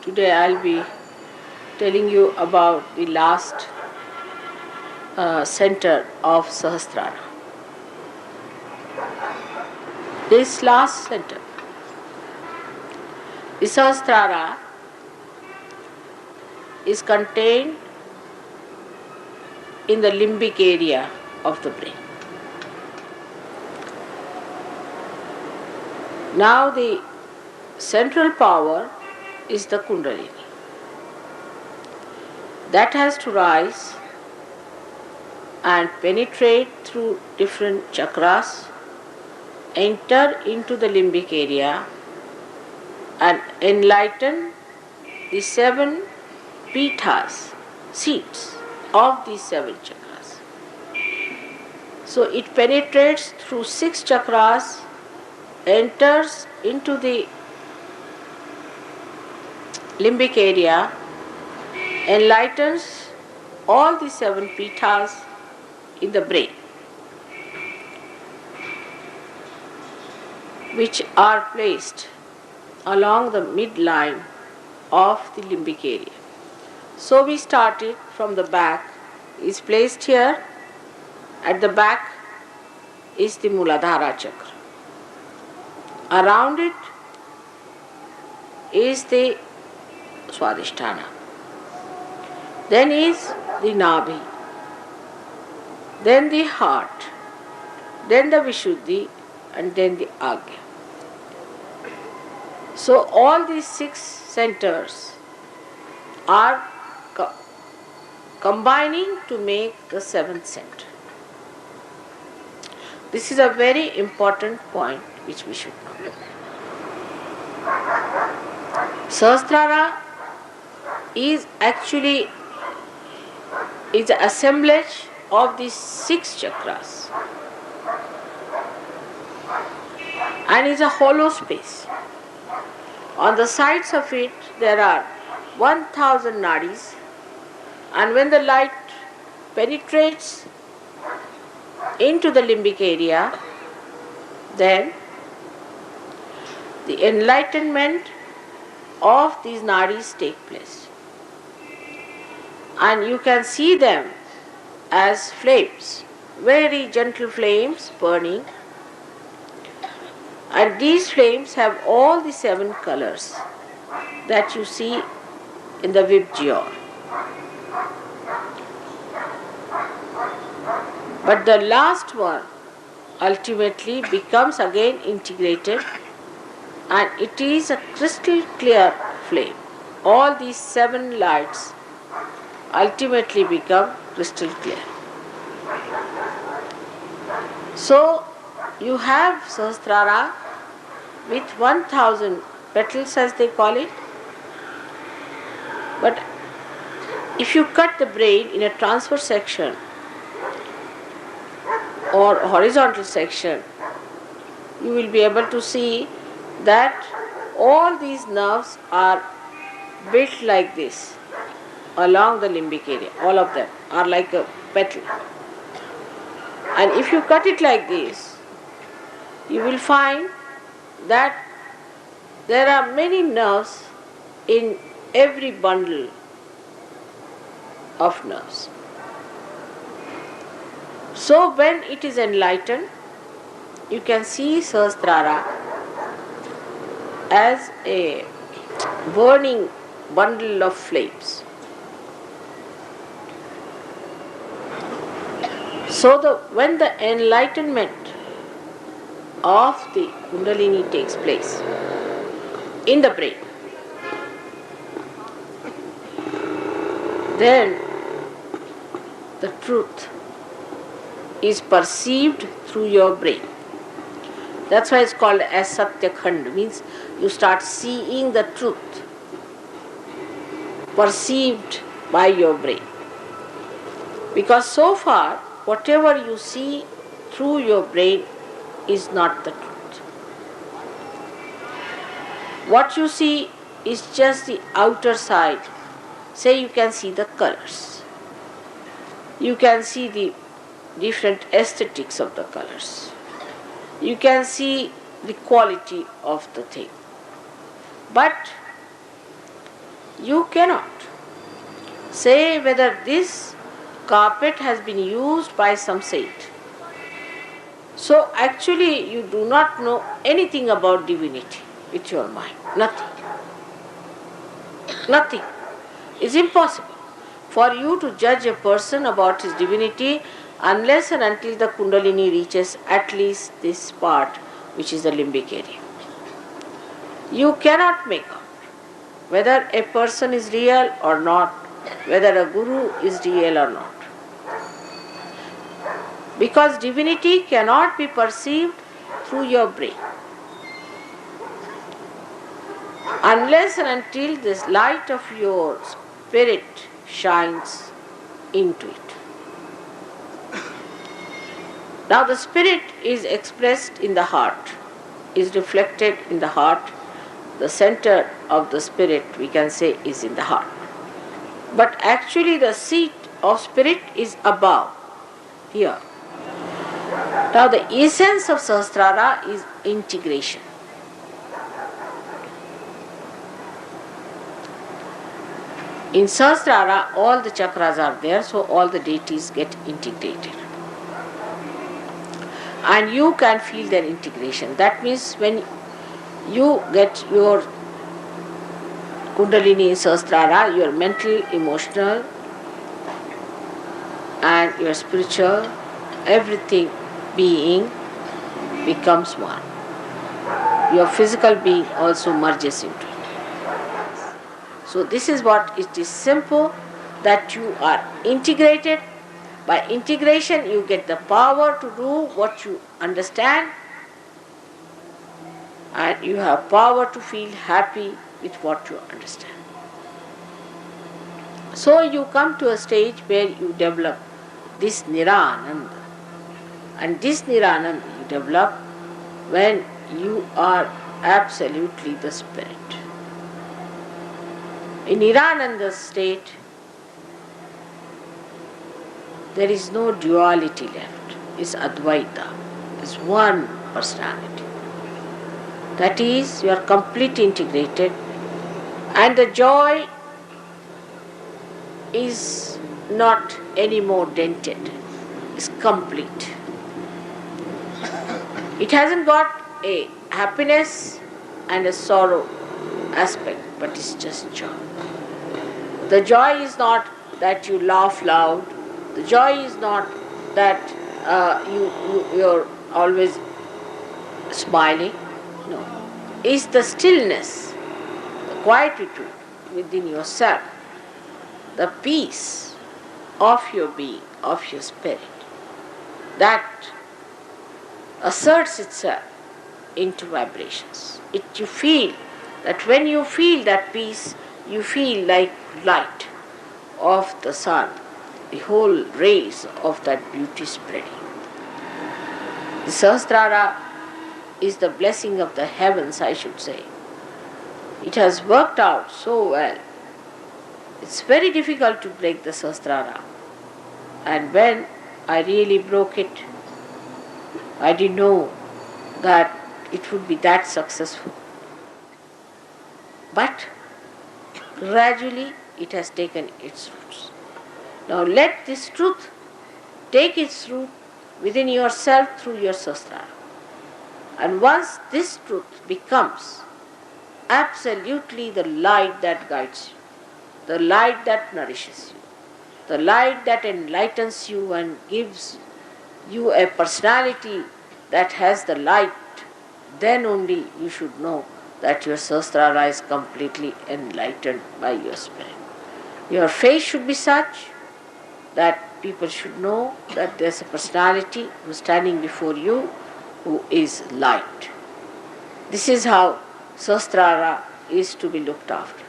Today I'll be telling you about the last center of Sahasrara. This last center, the Sahasrara, is contained in the limbic area of the brain. Now the central power is the Kundalini. That has to rise and penetrate through different chakras, enter into the limbic area and enlighten the 7 pithas, seats of these 7 chakras. So it penetrates through 6 chakras, enters into the limbic area, enlightens all the 7 pithas in the brain, which are placed along the midline of the limbic area. So we started from the back, is placed here. At the back is the Muladhara chakra. Around it is the Swadhisthana. Then is the Nabhi. Then the heart. Then the Vishuddhi, and then the Agya. So all these 6 centers are combining to make the 7th center. This is a very important point which we should know. Sahasrara is actually the assemblage of these 6 chakras and is a hollow space. On the sides of it there are 1000 nadis, and when the light penetrates into the limbic area, then the enlightenment of these nadis take place. And you can see them as flames, very gentle flames burning. And these flames have all the 7 colors that you see in the Vibgyor. But the last one ultimately becomes again integrated, and it is a crystal clear flame. All these 7 lights ultimately become crystal clear. So you have Sahasrara with 1000 petals, as they call it. But if you cut the brain in a transverse section or horizontal section, you will be able to see that all these nerves are built like this along the limbic area. All of them are like a petal. And if you cut it like this, you will find that there are many nerves in every bundle of nerves. So when it is enlightened, you can see Sahasrara as a burning bundle of flames. So when the enlightenment of the Kundalini takes place in the brain, then the truth is perceived through your brain. That's why it's called as Satya Khand, means you start seeing the truth perceived by your brain. Because so far, whatever you see through your brain is not the truth. What you see is just the outer side. Say you can see the colors. You can see the different aesthetics of the colors. You can see the quality of the thing. But You cannot say whether this carpet has been used by some saint. So actually you do not know anything about divinity with your mind. Nothing. Nothing. It's impossible for you to judge a person about his divinity unless and until the Kundalini reaches at least this part, which is the limbic area. You cannot make out whether a person is real or not, whether a guru is real or not. Because divinity cannot be perceived through your brain unless and until this light of your spirit shines into it. Now the spirit is expressed in the heart, is reflected in the heart. The center of the spirit, we can say, is in the heart. But actually the seat of spirit is above, here. Now the essence of Sahasrara is integration. In Sahasrara, all the chakras are there, so all the deities get integrated. And you can feel their integration. That means when you get your Kundalini in Sahasrara, your mental, emotional, and your spiritual, everything being becomes one. Your physical being also merges into it. So this is what it is simple, that you are integrated. By integration you get the power to do what you understand, and you have power to feel happy with what you understand. So you come to a stage where you develop this Nirananda. And this Nirananda you develop when you are absolutely the spirit. In Nirananda state, there is no duality left. It's Advaita. It's one personality. That is, you are completely integrated, and the joy is not anymore dented. It's complete. It hasn't got a happiness and a sorrow aspect, but it's just joy. The joy is not that you laugh loud. The joy is not that you're always smiling. No. It's the stillness, the quietude within yourself, the peace of your being, of your spirit, that asserts itself into vibrations. You feel that when you feel that peace, you feel like light of the sun, the whole rays of that beauty spreading. The Sahasrara is the blessing of the heavens, I should say. It has worked out so well. It's very difficult to break the Sahasrara. And when I really broke it, I didn't know that it would be that successful. But gradually it has taken its roots. Now let this truth take its root within yourself through your Sahasrara. And once this truth becomes absolutely the light that guides you, the light that nourishes you, the light that enlightens you and gives you a personality that has the light, then only you should know that your Sahasrara is completely enlightened by your spirit. Your face should be such that people should know that there's a personality who's standing before you who is light. This is how Sahasrara is to be looked after.